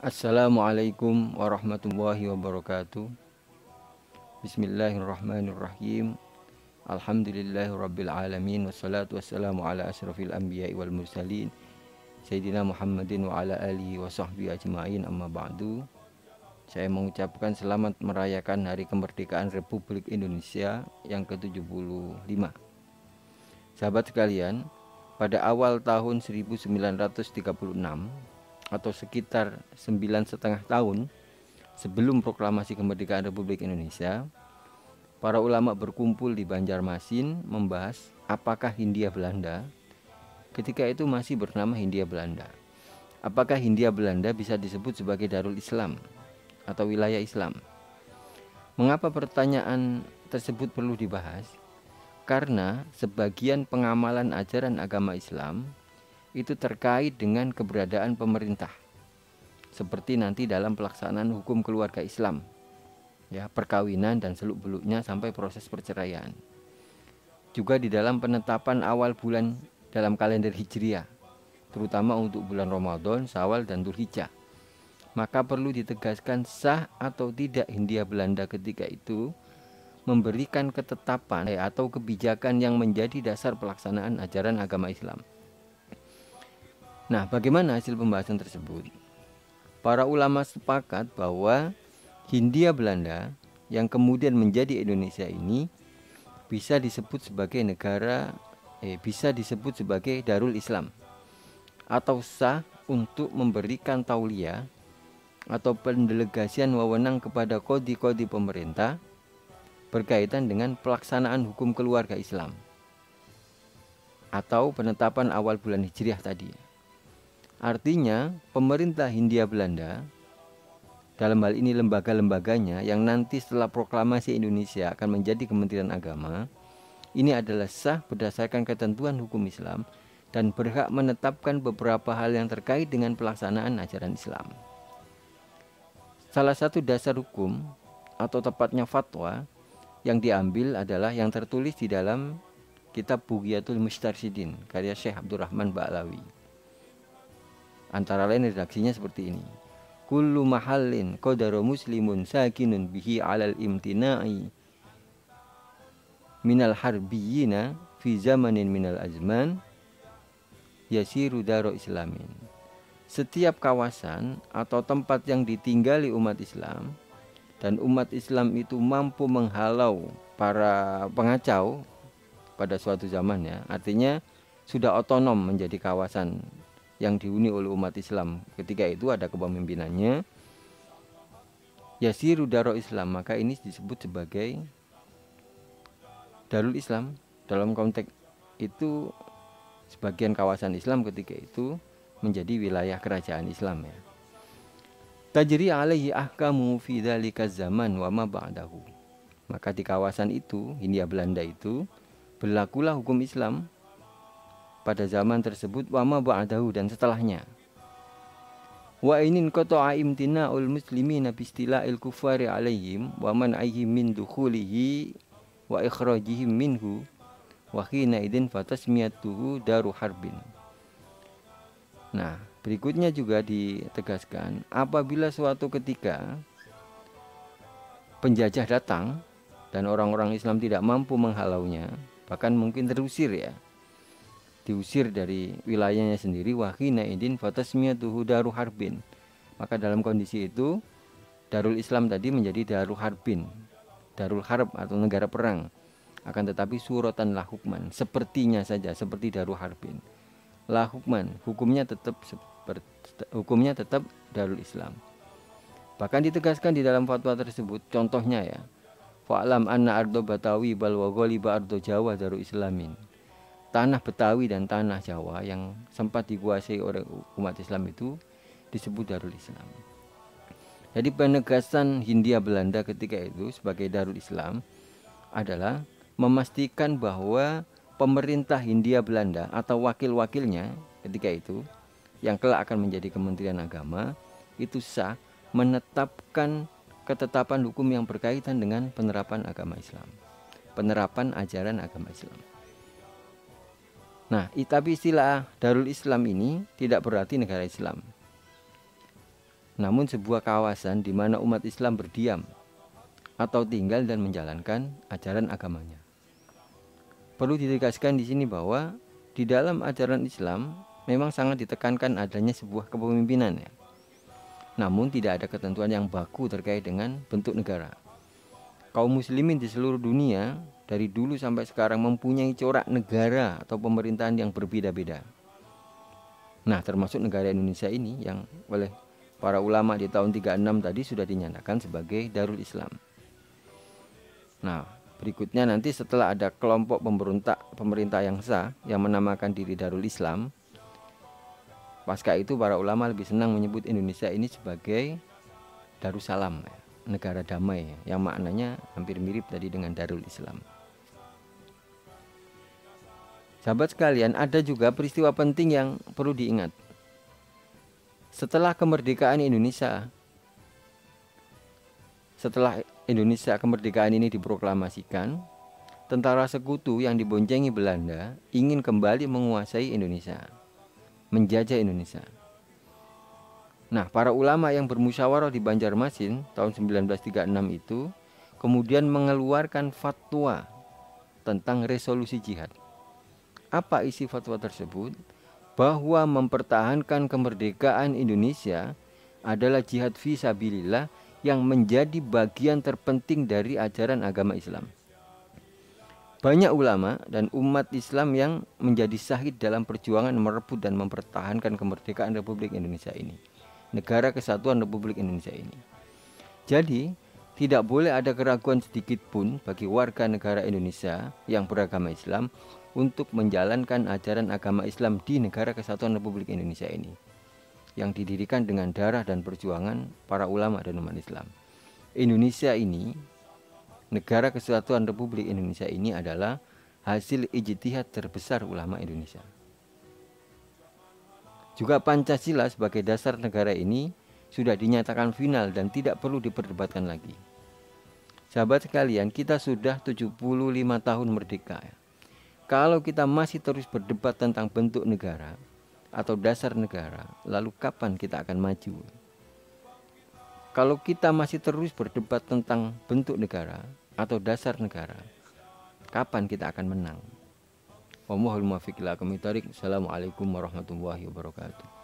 Assalamualaikum warahmatullahi wabarakatuh. Bismillahirrahmanirrahim. Alhamdulillahirabbil alamin wassalatu wassalamu ala asyrafil anbiya'i wal mursalin Sayyidina Muhammadin wa ala alihi wa sahbihi ajma'in, amma ba'du. Saya mengucapkan selamat merayakan Hari Kemerdekaan Republik Indonesia yang ke-75. Sahabat sekalian, pada awal tahun 1936 atau sekitar 9,5 tahun sebelum proklamasi kemerdekaan Republik Indonesia, para ulama berkumpul di Banjarmasin membahas apakah Hindia Belanda ketika itu masih bernama Hindia Belanda. Apakah Hindia Belanda bisa disebut sebagai Darul Islam atau wilayah Islam? Mengapa pertanyaan tersebut perlu dibahas? Karena sebagian pengamalan ajaran agama Islam itu terkait dengan keberadaan pemerintah, seperti nanti dalam pelaksanaan hukum keluarga Islam, ya, perkawinan dan seluk-beluknya sampai proses perceraian. Juga di dalam penetapan awal bulan dalam kalender Hijriah, terutama untuk bulan Ramadan, Syawal dan Dzulhijjah. Maka perlu ditegaskan sah atau tidak Hindia Belanda ketika itu memberikan ketetapan atau kebijakan yang menjadi dasar pelaksanaan ajaran agama Islam. Nah, bagaimana hasil pembahasan tersebut? Para ulama sepakat bahwa Hindia Belanda yang kemudian menjadi Indonesia ini bisa disebut sebagai bisa disebut sebagai Darul Islam atau sah untuk memberikan tauliah atau pendelegasian wewenang kepada kodi-kodi pemerintah berkaitan dengan pelaksanaan hukum keluarga Islam atau penetapan awal bulan Hijriah tadi. Artinya, pemerintah Hindia Belanda, dalam hal ini lembaga-lembaganya yang nanti setelah proklamasi Indonesia akan menjadi Kementerian Agama, ini adalah sah berdasarkan ketentuan hukum Islam dan berhak menetapkan beberapa hal yang terkait dengan pelaksanaan ajaran Islam. Salah satu dasar hukum atau tepatnya fatwa yang diambil adalah yang tertulis di dalam kitab Bugyatul Mustarsyidin karya Syekh Abdurrahman Ba'lawi. Antara lain redaksinya seperti ini: kullu mahallin qadara muslimun sakinun bihi alal imtina'i minal harbiyina fi zamanin minal azman yasiru daro islamin. Setiap kawasan atau tempat yang ditinggali umat Islam dan umat Islam itu mampu menghalau para pengacau pada suatu zaman, ya, artinya sudah otonom menjadi kawasan yang dihuni oleh umat Islam. Ketika itu ada kepemimpinannya yasiru daro Islam, maka ini disebut sebagai Darul Islam. Dalam konteks itu sebagian kawasan Islam ketika itu menjadi wilayah kerajaan Islam, ya. Tajri alaihi ahkamu fi dzalika zaman wa ma ba'dahu. Maka di kawasan itu, Hindia Belanda itu, berlakulah hukum Islam pada zaman tersebut wa ma ba'dahu dan setelahnya. Wa inin qata'a imtina'ul muslimina bi istila'il kufari alaihim wa man'ihim min dukhulihi wa ikhrajihim minhu wa hina idin fatasmiyatuhu daru harbin. Nah, berikutnya juga ditegaskan, apabila suatu ketika penjajah datang dan orang-orang Islam tidak mampu menghalaunya, bahkan mungkin terusir, ya, diusir dari wilayahnya sendiri, wahina idin fatasmiyatuhu daru harbin, maka dalam kondisi itu Darul Islam tadi menjadi daru harbin, darul harb atau negara perang. Akan tetapi suratan la hukman, sepertinya saja seperti daru harbin. La hukman, hukumnya tetap Darul Islam. Bahkan ditegaskan di dalam fatwa tersebut, contohnya, ya, fa'lam anna ardo Batawi bal wa ghaliba ardo Jawa Darul Islamin. Tanah Betawi dan tanah Jawa yang sempat dikuasai oleh umat Islam itu disebut Darul Islam. Jadi penegasan Hindia Belanda ketika itu sebagai Darul Islam adalah memastikan bahwa pemerintah Hindia Belanda atau wakil-wakilnya ketika itu yang kelak akan menjadi Kementerian Agama itu sah menetapkan ketetapan hukum yang berkaitan dengan penerapan agama Islam, penerapan ajaran agama Islam. Nah, tapi istilah Darul Islam ini tidak berarti negara Islam. namun sebuah kawasan di mana umat Islam berdiam atau tinggal dan menjalankan ajaran agamanya. Perlu ditegaskan di sini bahwa di dalam ajaran Islam memang sangat ditekankan adanya sebuah kepemimpinan ya. Namun tidak ada ketentuan yang baku terkait dengan bentuk negara. Kaum muslimin di seluruh dunia dari dulu sampai sekarang mempunyai corak negara atau pemerintahan yang berbeda-beda. Nah, termasuk negara Indonesia ini yang oleh para ulama di tahun 36 tadi sudah dinyatakan sebagai Darul Islam. Nah, berikutnya nanti setelah ada kelompok pemerintah yang sah yang menamakan diri Darul Islam, pasca itu para ulama lebih senang menyebut Indonesia ini sebagai Darussalam, negara damai, yang maknanya hampir mirip tadi dengan Darul Islam. Sahabat sekalian, ada juga peristiwa penting yang perlu diingat. Setelah kemerdekaan Indonesia, kemerdekaan ini diproklamasikan, tentara sekutu yang diboncengi Belanda ingin kembali menguasai Indonesia, menjajah Indonesia. Nah, para ulama yang bermusyawarah di Banjarmasin tahun 1936 itu kemudian mengeluarkan fatwa tentang resolusi jihad. Apa isi fatwa tersebut? Bahwa mempertahankan kemerdekaan Indonesia adalah jihad fi sabilillah yang menjadi bagian terpenting dari ajaran agama Islam. Banyak ulama dan umat Islam yang menjadi syahid dalam perjuangan merebut dan mempertahankan kemerdekaan Republik Indonesia ini, Negara Kesatuan Republik Indonesia ini. Jadi, tidak boleh ada keraguan sedikit pun bagi warga negara Indonesia yang beragama Islam untuk menjalankan ajaran agama Islam di Negara Kesatuan Republik Indonesia ini, yang didirikan dengan darah dan perjuangan para ulama dan umat Islam. Indonesia ini, Negara Kesatuan Republik Indonesia ini adalah hasil ijtihad terbesar ulama Indonesia. Juga Pancasila sebagai dasar negara ini sudah dinyatakan final dan tidak perlu diperdebatkan lagi. Sahabat sekalian, kita sudah 75 tahun merdeka. Kalau kita masih terus berdebat tentang bentuk negara atau dasar negara, lalu kapan kita akan maju? Kalau kita masih terus berdebat tentang bentuk negara atau dasar negara, kapan kita akan menang? Wallahul muwaffiq ila aqwamit thoriq. Assalamualaikum warahmatullahi wabarakatuh.